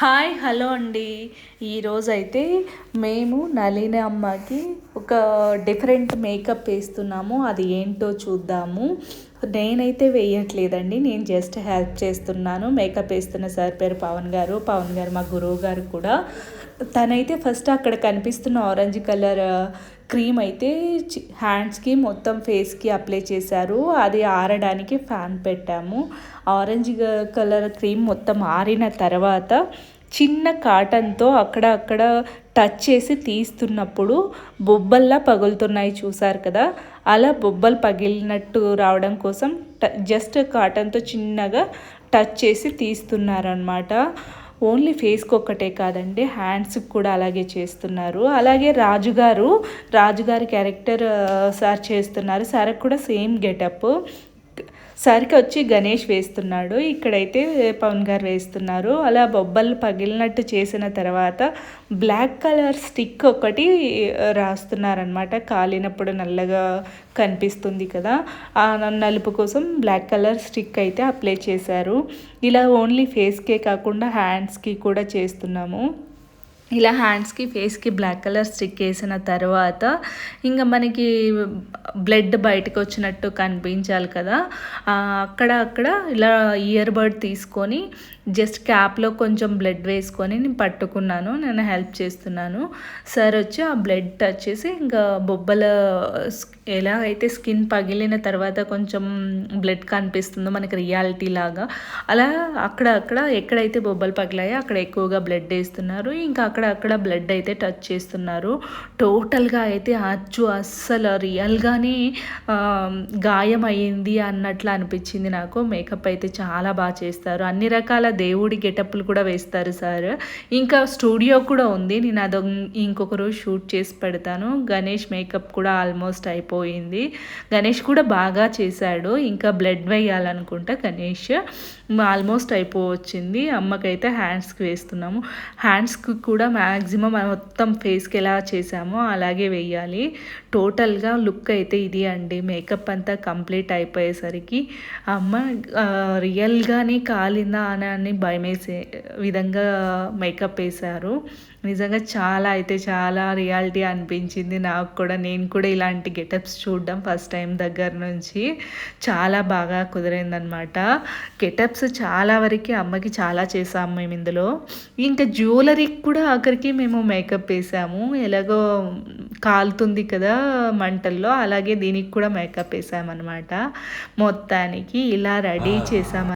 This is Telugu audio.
హాయ్ హలో అండి. ఈరోజైతే మేము నళిని అమ్మకి ఒక డిఫరెంట్ మేకప్ వేస్తున్నాము. అది ఏంటో చూద్దాము. నేనైతే వేయట్లేదండి, నేను జస్ట్ హెల్ప్ చేస్తున్నాను. మేకప్ వేస్తున్న సార్ పేరు పవన్ గారు. పవన్ గారు మా గురువు గారు కూడా. తనైతే ఫస్ట్ అక్కడ కనిపిస్తున్న ఆరెంజ్ కలర్ క్రీమ్ అయితే హ్యాండ్స్కి మొత్తం ఫేస్కి అప్లై చేశారు. అది ఆరడానికి ఫ్యాన్ పెట్టాము. ఆరెంజ్ కలర్ క్రీమ్ మొత్తం ఆరిన తర్వాత చిన్న కాటన్తో అక్కడ టచ్ చేసి తీస్తున్నప్పుడు బొబ్బల్లా పగులుతున్నాయి, చూసారు కదా. అలా బొబ్బలు పగిలినట్టు రావడం కోసం జస్ట్ కాటన్తో చిన్నగా టచ్ చేసి తీస్తున్నారనమాట. ఓన్లీ ఫేస్కి ఒక్కటే కాదండి, హ్యాండ్స్కి కూడా అలాగే చేస్తున్నారు. అలాగే రాజుగారి క్యారెక్టర్ సార్ చేస్తున్నారు. సార్కి కూడా సేమ్ గెటప్. సార్కి వచ్చి గణేష్ వేస్తున్నాడు, ఇక్కడైతే పవన్ గారు వేస్తున్నారు. అలా బొబ్బలు పగిలినట్టు చేసిన తర్వాత బ్లాక్ కలర్ స్టిక్ ఒకటి రాస్తున్నారనమాట. కాలినప్పుడు నల్లగా కనిపిస్తుంది కదా, ఆ నలుపు కోసం బ్లాక్ కలర్ స్టిక్ అయితే అప్లై చేశారు. ఇలా ఓన్లీ ఫేస్కే కాకుండా హ్యాండ్స్కి కూడా చేస్తున్నాము. ఇలా హ్యాండ్స్కి ఫేస్కి బ్లాక్ కలర్ స్టిక్ వేసిన తర్వాత ఇంకా మనకి బ్లడ్ బయటకు వచ్చినట్టు కనిపించాలి కదా. అక్కడ ఇలా ఇయర్ బడ్ తీసుకొని జస్ట్ క్యాప్లో కొంచెం బ్లడ్ వేసుకొని నేను పట్టుకున్నాను. నేను హెల్ప్ చేస్తున్నాను. సార్ వచ్చి ఆ బ్లడ్ టచ్ చేసి ఇంకా బొబ్బల ఎలా అయితే స్కిన్ పగిలిన తర్వాత కొంచెం బ్లడ్ కనిపిస్తుందో మనకి రియాలిటీ లాగా, అలా అక్కడ ఎక్కడైతే బొబ్బలు పగిలాయో అక్కడ ఎక్కువగా బ్లడ్ వేస్తున్నారు. ఇంకా అక్కడ బ్లడ్ అయితే టచ్ చేస్తున్నారు. టోటల్గా అయితే అస్సలు రియల్గానే గాయం అయ్యింది అన్నట్లు అనిపించింది నాకు. మేకప్ అయితే చాలా బాగా చేస్తారు. అన్ని రకాల దేవుడి గెటప్లు కూడా వేస్తారు సార్. ఇంకా స్టూడియో కూడా ఉంది, నేను అది ఇంకొక రోజు షూట్ చేసి పెడతాను. గణేష్ మేకప్ కూడా ఆల్మోస్ట్ అయిపోయింది. గణేష్ కూడా బాగా చేశాడు. ఇంకా బ్లడ్ వేయాలనుకుంటా గణేష్. ఆల్మోస్ట్ అయిపోవచ్చింది. అమ్మకైతే హ్యాండ్స్కి వేస్తున్నాము. హ్యాండ్స్కి కూడా మ్యాక్సిమం మొత్తం ఫేస్కి ఎలా చేసామో అలాగే వేయాలి. టోటల్గా లుక్ అయితే ఇది అండి. మేకప్ అంతా కంప్లీట్ అయిపోయేసరికి అమ్మ రియల్గానే కాలిందా అని భయమేసే విధంగా మేకప్ వేశారు. నిజంగా చాలా రియాలిటీ అనిపించింది నాకు కూడా. నేను కూడా ఇలాంటి గెటప్స్ చూడడం ఫస్ట్ టైం దగ్గర నుంచి చాలా బాగా కుదిరిందనమాట. గెటప్స్ చాలా వరకు అమ్మకి చాలా చేసాము మేము ఇందులో. ఇంకా జ్యువెలరీకి కూడా ఆఖరికి మేము మేకప్ వేసాము. ఎలాగో కాలుతుంది కదా మంటల్లో, అలాగే దీనికి కూడా మేకప్ వేసామన్నమాట. మొత్తానికి ఇలా రెడీ చేసాము.